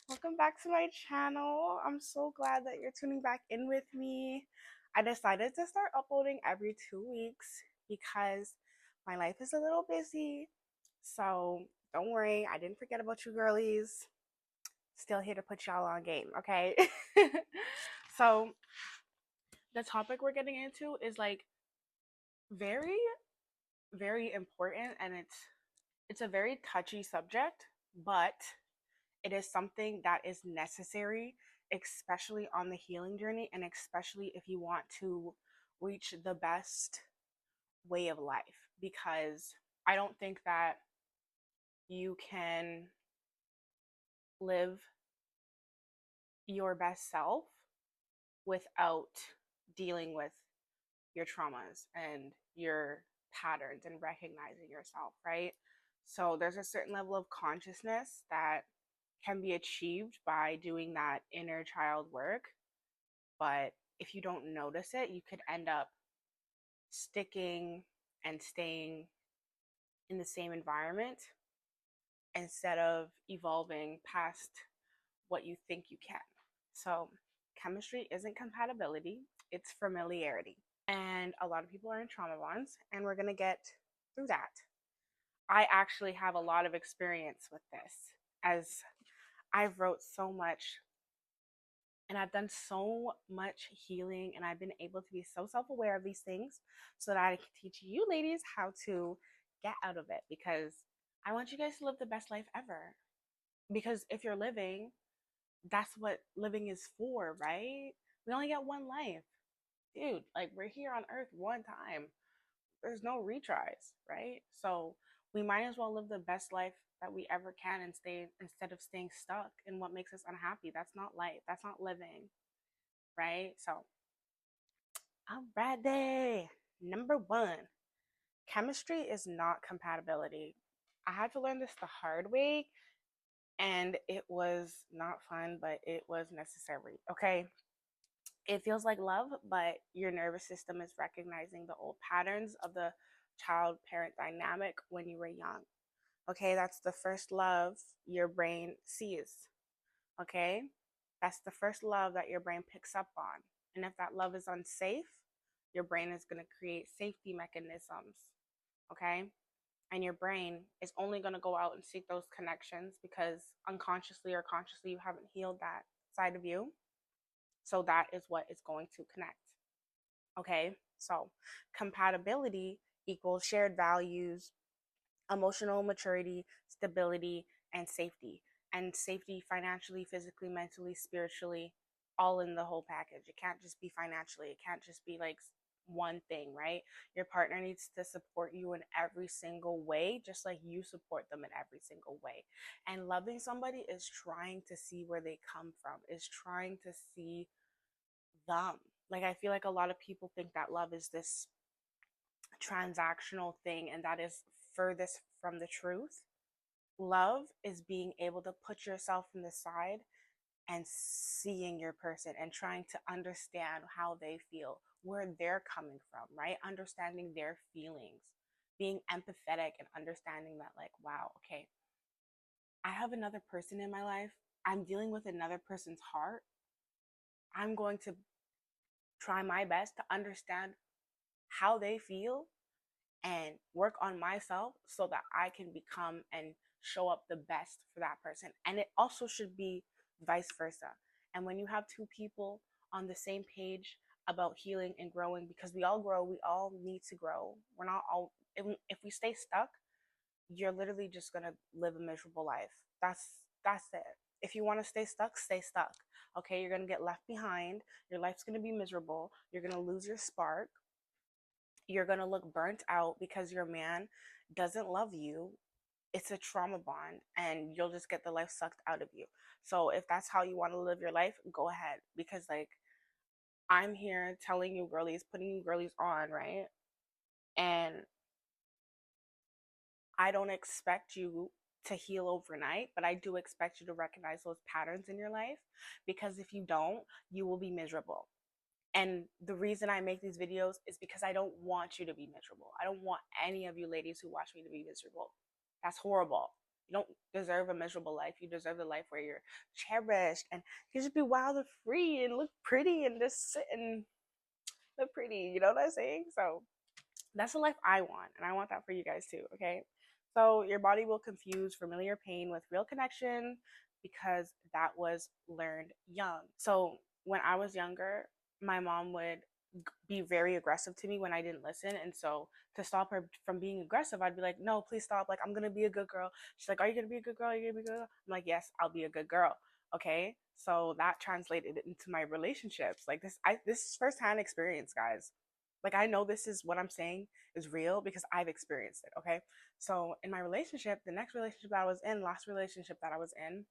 Welcome back to my channel. I'm so glad that you're tuning back in with me. I decided to start uploading every 2 weeks because my life is a little busy. So don't worry, I didn't forget about you girlies. Still here to put y'all on game, okay? So the topic we're getting into is like very, very important, and it's a very touchy subject, but it is something that is necessary, especially on the healing journey, and especially if you want to reach the best way of life. Because I don't think that you can live your best self without dealing with your traumas and your patterns and recognizing yourself, right? So there's a certain level of consciousness that can be achieved by doing that inner child work. But if you don't notice it, you could end up sticking and staying in the same environment instead of evolving past what you think you can. So, chemistry isn't compatibility, it's familiarity. And a lot of people are in trauma bonds, and we're going to get through that. I actually have a lot of experience with this, as I've wrote so much and I've done so much healing, and I've been able to be so self-aware of these things so that I can teach you ladies how to get out of it, because I want you guys to live the best life ever. Because if you're living, that's what living is for, right? We only get one life. Dude, like, we're here on earth one time. There's no retries, right? So we might as well live the best life that we ever can and stay, instead of staying stuck in what makes us unhappy. That's not life. That's not living, right? So, alrighty. Number one, chemistry is not compatibility. I had to learn this the hard way, and it was not fun, but it was necessary. Okay. It feels like love, but your nervous system is recognizing the old patterns of the child parent dynamic when you were young. Okay. That's the first love your brain sees. Okay. That's the first love that your brain picks up on. And if that love is unsafe, your brain is going to create safety mechanisms. Okay. And your brain is only going to go out and seek those connections because unconsciously or consciously you haven't healed that side of you. So that is what is going to connect. Okay. So compatibility equals shared values, emotional maturity, stability, and safety. And safety financially, physically, mentally, spiritually, all in the whole package. It can't just be financially, it can't just be like one thing, right? Your partner needs to support you in every single way, just like you support them in every single way. And loving somebody is trying to see where they come from, is trying to see them. Like, I feel like a lot of people think that love is this transactional thing, and that is furthest from the truth. Love is being able to put yourself in the side and seeing your person and trying to understand how they feel, where they're coming from, right? Understanding their feelings, being empathetic and understanding that, like, wow, okay, I have another person in my life. I'm dealing with another person's heart. I'm going to try my best to understand how they feel and work on myself so that I can become and show up the best for that person. And it also should be vice versa. And when you have two people on the same page about healing and growing, because we all grow, we all need to grow. We're not all, if we stay stuck, you're literally just going to live a miserable life. That's it. If you want to stay stuck, stay stuck. Okay, you're going to get left behind. Your life's going to be miserable. You're going to lose your spark. You're going to look burnt out because your man doesn't love you. It's a trauma bond, and you'll just get the life sucked out of you. So if that's how you want to live your life, go ahead, because like, I'm here telling you girlies, putting you girlies on, right? And I don't expect you to heal overnight, but I do expect you to recognize those patterns in your life, because if you don't, you will be miserable. And the reason I make these videos is because I don't want you to be miserable. I don't want any of you ladies who watch me to be miserable. That's horrible. You don't deserve a miserable life. You deserve the life where you're cherished and you just be wild and free and look pretty and just sit and look pretty. You know what I'm saying? So that's the life I want, and I want that for you guys too, okay? So your body will confuse familiar pain with real connection because that was learned young. So when I was younger, my mom would be very aggressive to me when I didn't listen. And so to stop her from being aggressive, I'd be like, no, please stop. Like, I'm going to be a good girl. She's like, are you going to be a good girl? Are you going to be a good girl? I'm like, yes, I'll be a good girl. Okay. So that translated into my relationships. Like this is firsthand experience, guys. Like I know this is what I'm saying is real because I've experienced it. Okay. So in my relationship, the next relationship that I was in, last relationship that I was in,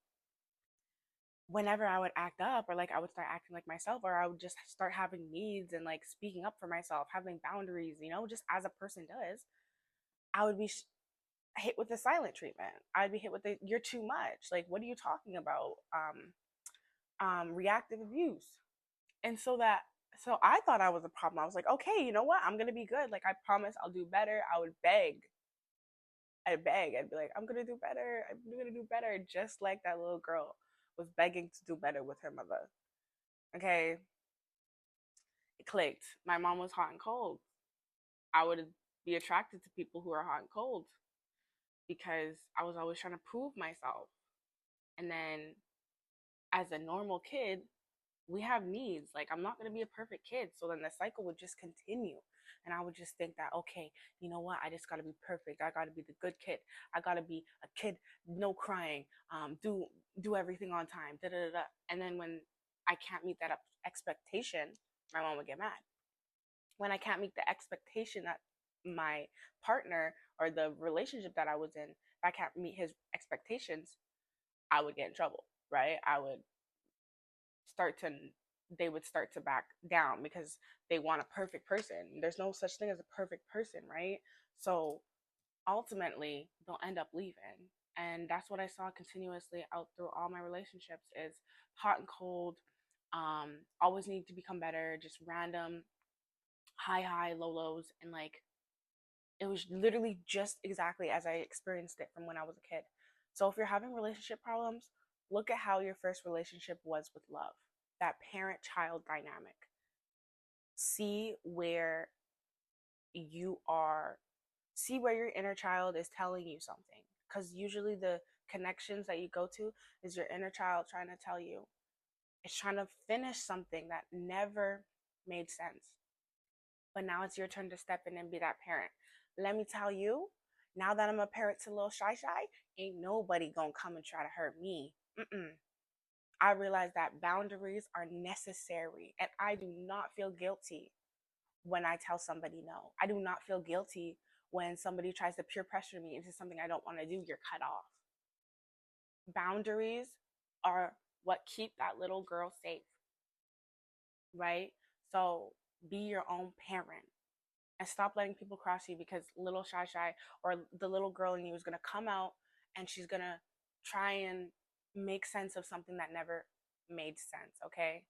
whenever I would act up or like I would start acting like myself or I would just start having needs and like speaking up for myself, having boundaries, you know, just as a person does, I would be hit with the silent treatment. I'd be hit with the you're too much. Like what are you talking about? Reactive abuse. And so I thought I was a problem. I was like, okay, you know what? I'm gonna be good. Like I promise I'll do better. I would beg. I'd beg. I'd be like, I'm gonna do better. I'm gonna do better. Just like that little girl was begging to do better with her mother. Okay, it clicked. My mom was hot and cold. I would be attracted to people who are hot and cold because I was always trying to prove myself. And then as a normal kid, we have needs. Like I'm not going to be a perfect kid. So then the cycle would just continue. And I would just think that, okay, you know what? I just got to be perfect. I got to be the good kid. I got to be a kid, no crying, do everything on time, da da da. And then when I can't meet that expectation, my mom would get mad. When I can't meet the expectation that my partner or the relationship that I was in, if I can't meet his expectations, I would get in trouble, right? Start to they would start to back down because they want a perfect person. There's no such thing as a perfect person, right? So ultimately, they'll end up leaving. And that's what I saw continuously out through all my relationships is hot and cold, always need to become better, just random high, low lows, and like it was literally just exactly as I experienced it from when I was a kid. So if you're having relationship problems, look at how your first relationship was with love, that parent child dynamic. See where you are, see where your inner child is telling you something. Because usually the connections that you go to is your inner child trying to tell you, it's trying to finish something that never made sense. But now it's your turn to step in and be that parent. Let me tell you, now that I'm a parent to little Shy Shy, ain't nobody gonna come and try to hurt me. Mm-mm. I realize that boundaries are necessary, and I do not feel guilty when I tell somebody no. I do not feel guilty when somebody tries to peer pressure me into something I don't want to do. You're cut off. Boundaries are what keep that little girl safe, right? So be your own parent and stop letting people cross you because little Shy Shy or the little girl in you is going to come out and she's going to try and make sense of something that never made sense, okay?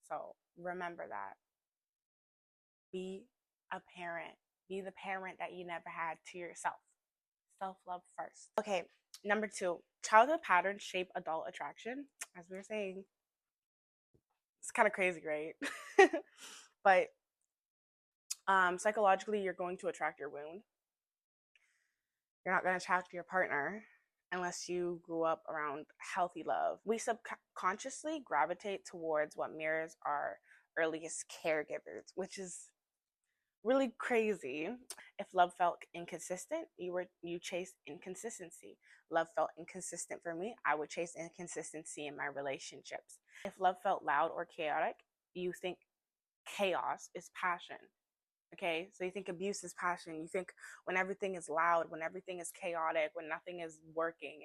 So remember that. Be a parent. Be the parent that you never had to yourself. Self love first. Okay, number two, childhood patterns shape adult attraction. As we were saying, it's kind of crazy, right? But psychologically, you're going to attract your wound. You're not going to attract your partner unless you grew up around healthy love. We subconsciously gravitate towards what mirrors our earliest caregivers, which is really crazy. If love felt inconsistent, you chase inconsistency. Love felt inconsistent for me, I would chase inconsistency in my relationships. If love felt loud or chaotic, you think chaos is passion. Okay, so you think abuse is passion. You think when everything is loud, when everything is chaotic, when nothing is working,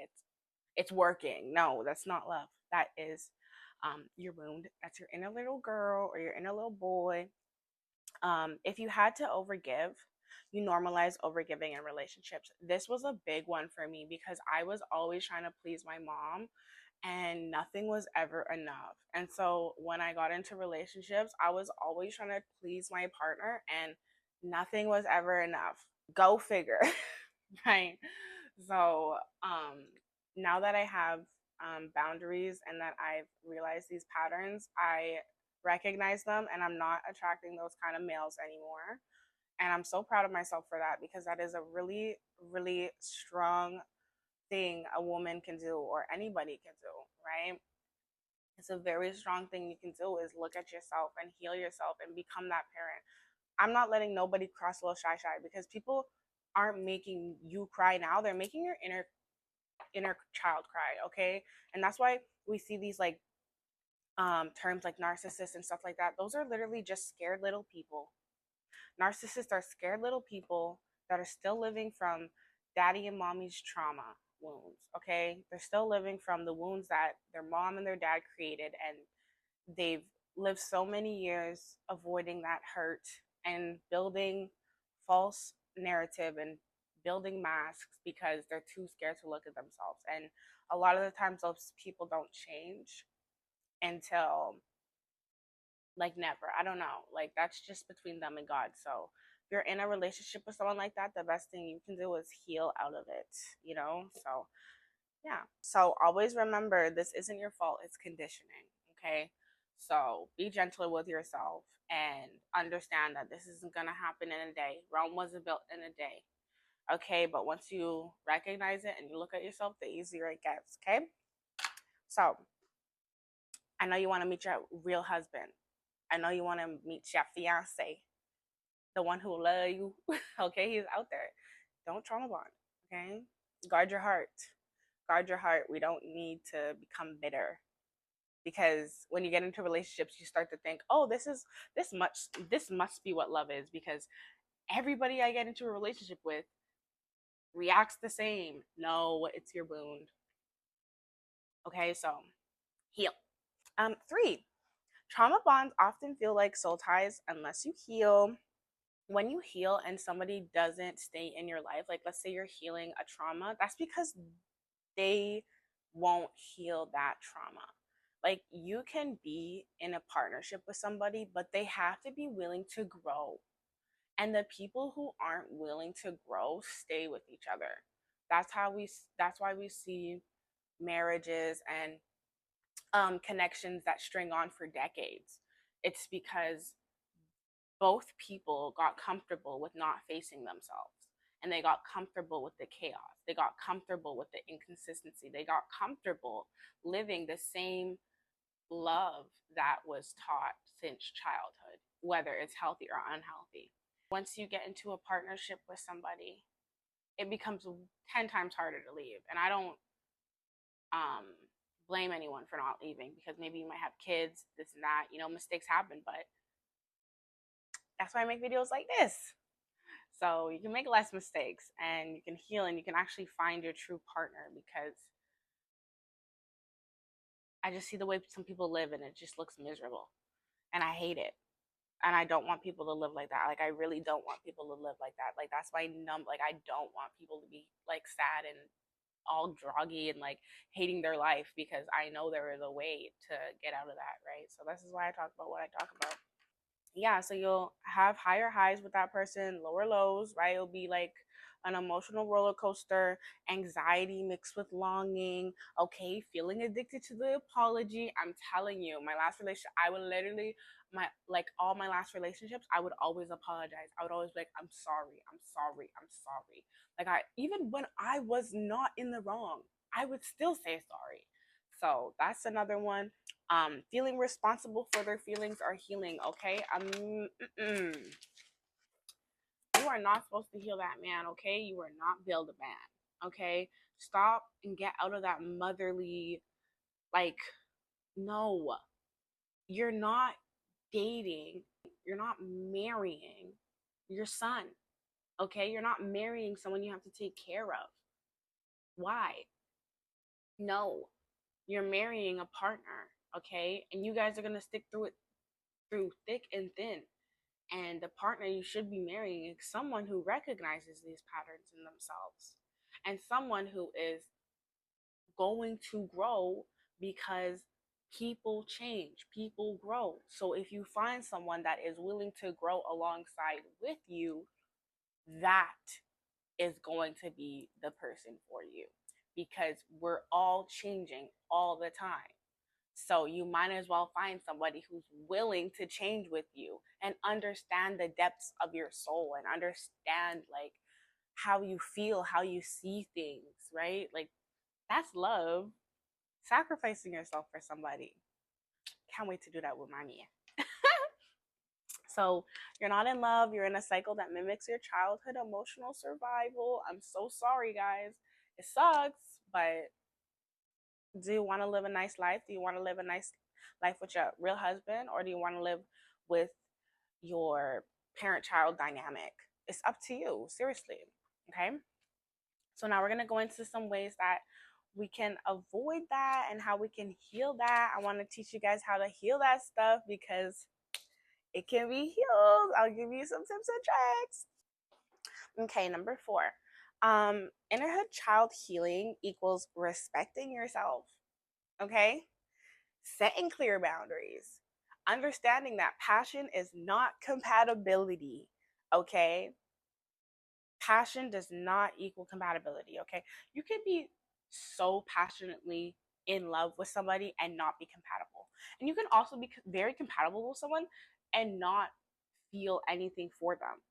it's working. No, that's not love. That is your wound. That's your inner little girl or your inner little boy. If you had to overgive, you normalize overgiving in relationships. This was a big one for me because I was always trying to please my mom and nothing was ever enough. And so when I got into relationships, I was always trying to please my partner and nothing was ever enough. Go figure. Right? So now that I have boundaries and that I've realized these patterns, I recognize them and I'm not attracting those kind of males anymore. And I'm so proud of myself for that because that is a really, really strong thing a woman can do or anybody can do, right? It's a very strong thing you can do is look at yourself and heal yourself and become that parent. I'm not letting nobody cross little shy because people aren't making you cry now. They're making your inner child cry, okay? And that's why we see these like terms like narcissists and stuff like that. Those are literally just scared little people. Narcissists are scared little people that are still living from daddy and mommy's trauma wounds, okay? They're still living from the wounds that their mom and their dad created, and they've lived so many years avoiding that hurt and building false narrative and building masks because they're too scared to look at themselves. And a lot of the times those people don't change until like never. I don't know. Like that's just between them and God. So if you're in a relationship with someone like that, the best thing you can do is heal out of it, you know? So yeah. So always remember this isn't your fault, it's conditioning. Okay. So be gentle with yourself and understand that this isn't gonna happen in a day. Rome wasn't built in a day. Okay, but once you recognize it and you look at yourself, the easier it gets. Okay. So I know you want to meet your real husband. I know you want to meet your fiance, the one who love you. Okay, he's out there. Don't trauma bond. Okay, guard your heart. Guard your heart. We don't need to become bitter because when you get into relationships, you start to think, oh, this must be what love is because everybody I get into a relationship with reacts the same. No, it's your wound. Okay, so heal. Three, trauma bonds often feel like soul ties unless you heal. When you heal and somebody doesn't stay in your life, like let's say you're healing a trauma, that's because they won't heal that trauma. Like you can be in a partnership with somebody, but they have to be willing to grow. And the people who aren't willing to grow stay with each other. That's why we see marriages and connections that string on for decades. It's because both people got comfortable with not facing themselves and they got comfortable with the chaos. They got comfortable with the inconsistency. They got comfortable living the same love that was taught since childhood, whether it's healthy or unhealthy. Once you get into a partnership with somebody, it becomes 10 times harder to leave. And I don't um, blame anyone for not leaving because maybe you might have kids, this and that, mistakes happen, but that's why I make videos like this. So you can make less mistakes and you can heal and you can actually find your true partner because I just see the way some people live and it just looks miserable. And I hate it. And I don't want people to live like that. Like I really don't want people to live like that. Like that's why like I don't want people to be like sad and all druggy and like hating their life because I know there is a way to get out of that, right? So this is why I talk about what I talk about. Yeah, so you'll have higher highs with that person, lower lows, right? It'll be like an emotional roller coaster, anxiety mixed with longing, okay, feeling addicted to the apology. I'm telling you, my last relationship, I would literally, all my last relationships, I would always apologize. I would always be like, I'm sorry, I'm sorry, I'm sorry. Like, even when I was not in the wrong, I would still say sorry. So that's another one. Feeling responsible for their feelings or healing. Okay, you are not supposed to heal that man. Okay, you are not build a man. Okay, stop and get out of that motherly. Like, no, you're not dating. You're not marrying your son. Okay, you're not marrying someone you have to take care of. Why? No, you're marrying a partner. Okay, and you guys are gonna stick through it through thick and thin. And the partner you should be marrying is someone who recognizes these patterns in themselves and someone who is going to grow because people change, people grow. So if you find someone that is willing to grow alongside with you, that is going to be the person for you, because we're all changing all the time. So you might as well find somebody who's willing to change with you and understand the depths of your soul and understand like how you feel, how you see things, right? Like that's love. Sacrificing yourself for somebody. Can't wait to do that with my man. So you're not in love, you're in a cycle that mimics your childhood emotional survival. I'm so sorry, guys. It sucks, but do you want to live a nice life? Do you want to live a nice life with your real husband, or do you want to live with your parent child dynamic? It's up to you, seriously. Okay. So now we're going to go into some ways that we can avoid that and how we can heal that. I want to teach you guys how to heal that stuff because it can be healed. I'll give you some tips and tricks. Okay, number 4. Innerhood child healing equals respecting yourself. Okay? Setting clear boundaries. Understanding that passion is not compatibility. Okay? Passion does not equal compatibility. Okay? You can be so passionately in love with somebody and not be compatible. And you can also be very compatible with someone and not feel anything for them.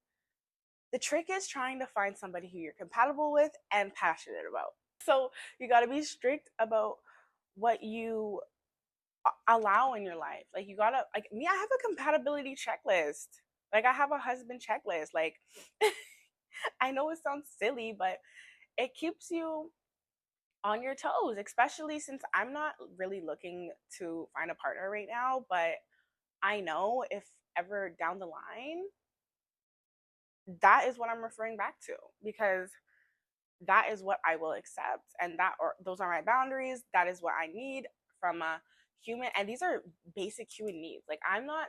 The trick is trying to find somebody who you're compatible with and passionate about. So you got to be strict about what you allow in your life. Like you got to, like me, I have a compatibility checklist. Like I have a husband checklist. Like I know it sounds silly, but it keeps you on your toes, especially since I'm not really looking to find a partner right now, but I know if ever down the line, that is what I'm referring back to, because that is what I will accept, and that, or those are my boundaries. That is what I need from a human, and these are basic human needs. Like I'm not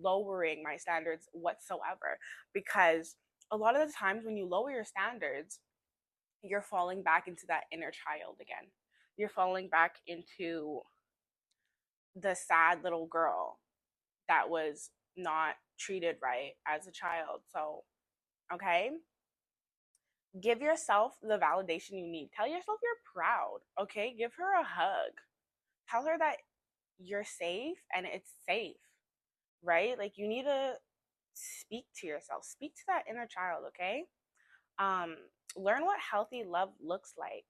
lowering my standards whatsoever, because a lot of the times when you lower your standards, you're falling back into that inner child again. You're falling back into the sad little girl that was not treated right as a child. So, okay, give yourself the validation you need. Tell yourself you're proud, okay? Give her a hug. Tell her that you're safe and it's safe, right? Like you need to speak to yourself. Speak to that inner child, okay? Um Learn what healthy love looks like.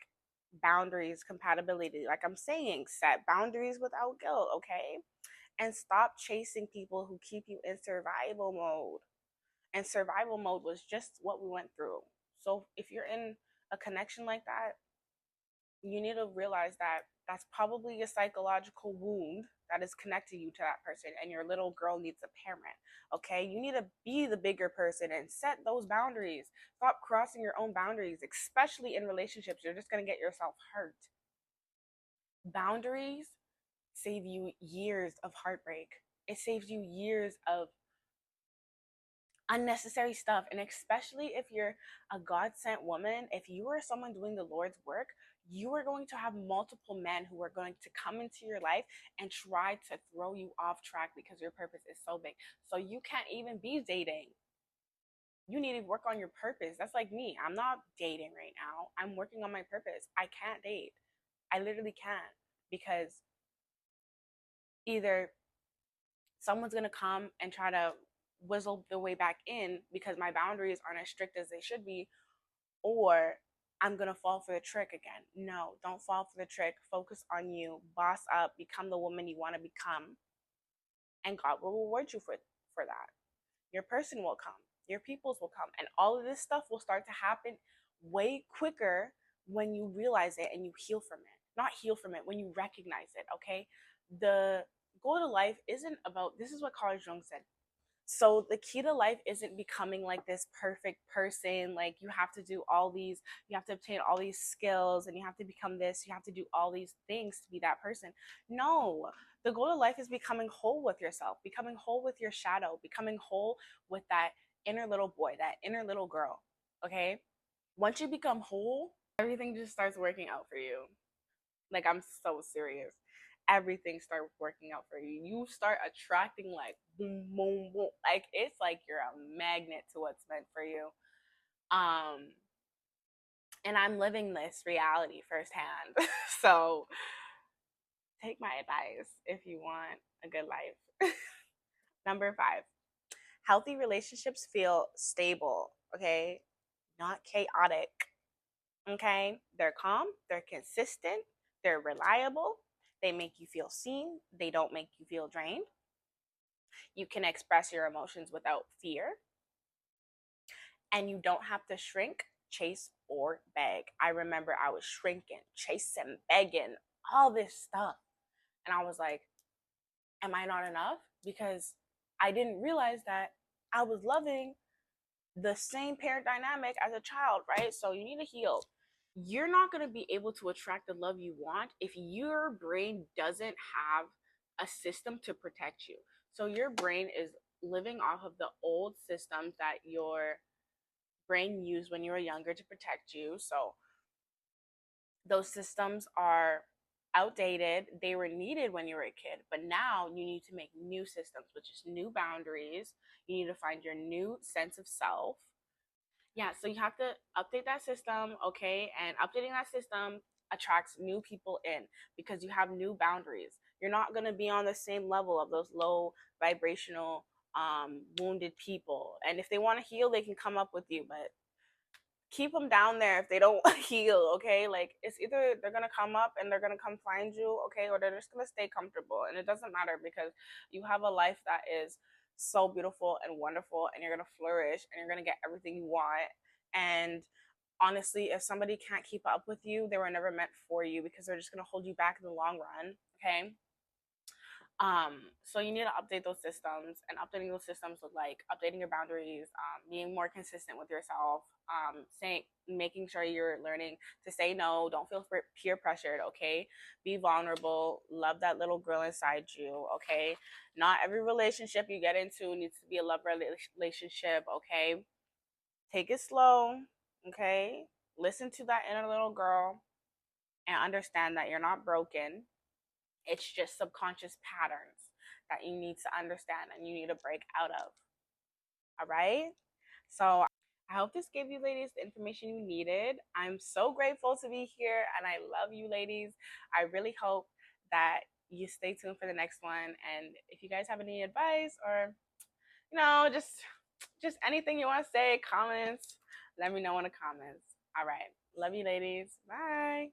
Boundaries, compatibility. Like I'm saying, set boundaries without guilt, okay? And stop chasing people who keep you in survival mode. And survival mode was just what we went through. So if you're in a connection like that, you need to realize that that's probably a psychological wound that is connecting you to that person, and your little girl needs a parent. Okay, you need to be the bigger person and set those boundaries. Stop crossing your own boundaries, especially in relationships. You're just going to get yourself hurt. Boundaries save you years of heartbreak. It saves you years of unnecessary stuff. And especially if you're a God sent woman, if you are someone doing the Lord's work, you are going to have multiple men who are going to come into your life and try to throw you off track because your purpose is so big. So you can't even be dating. You need to work on your purpose. That's like me. I'm not dating right now. I'm working on my purpose. I can't date. I literally can't, because either someone's going to come and try to whistle the way back in because my boundaries aren't as strict as they should be, or I'm going to fall for the trick again. No, don't fall for the trick. Focus on you. Boss up. Become the woman you want to become. And God will reward you for that. Your person will come. Your peoples will come. And all of this stuff will start to happen way quicker when you realize it and you heal from it. Not heal from it, when you recognize it, okay? The goal to life isn't about, this is what Carl Jung said. So the key to life isn't becoming like this perfect person. Like you have to do all these, you have to obtain all these skills, and you have to become this, you have to do all these things to be that person. No, the goal of life is becoming whole with yourself, becoming whole with your shadow, becoming whole with that inner little boy, that inner little girl. Okay? Once you become whole, everything just starts working out for you. Like I'm so serious. Everything starts working out for you. You start attracting like boom, boom, boom. Like it's like you're a magnet to what's meant for you. Um, And I'm living this reality firsthand. So take my advice if you want a good life. Number 5, healthy relationships feel stable, okay? Not chaotic, okay? They're calm, they're consistent, they're reliable, they make you feel seen, they don't make you feel drained. You can express your emotions without fear, and you don't have to shrink, chase, or beg. I remember I was shrinking, chasing, begging, all this stuff. And I was like, am I not enough? Because I didn't realize that I was loving the same parent dynamic as a child, right? So you need to heal. You're not going to be able to attract the love you want if your brain doesn't have a system to protect you. So your brain is living off of the old systems that your brain used when you were younger to protect you. So those systems are outdated. They were needed when you were a kid, but now you need to make new systems, which is new boundaries. You need to find your new sense of self. Yeah, so you have to update that system, okay? And updating that system attracts new people in because you have new boundaries. You're not going to be on the same level of those low vibrational wounded people. And if they want to heal, they can come up with you, but keep them down there if they don't heal, okay? Like, it's either they're gonna come up and they're gonna come find you, okay, or they're just gonna stay comfortable. And it doesn't matter because you have a life that is so beautiful and wonderful, and you're gonna flourish and you're gonna get everything you want. And honestly, if somebody can't keep up with you, they were never meant for you because they're just gonna hold you back in the long run, okay? So you need to update those systems, and updating those systems with like updating your boundaries, being more consistent with yourself, saying, making sure you're learning to say no, don't feel peer pressured, okay? Be vulnerable, love that little girl inside you, okay? Not every relationship you get into needs to be a love relationship, okay? Take it slow, okay? Listen to that inner little girl and understand that you're not broken. It's just subconscious patterns that you need to understand and you need to break out of. All right? So I hope this gave you ladies the information you needed. I'm so grateful to be here and I love you ladies. I really hope that you stay tuned for the next one. And if you guys have any advice or, just anything you want to say, comments, let me know in the comments. All right. Love you ladies. Bye.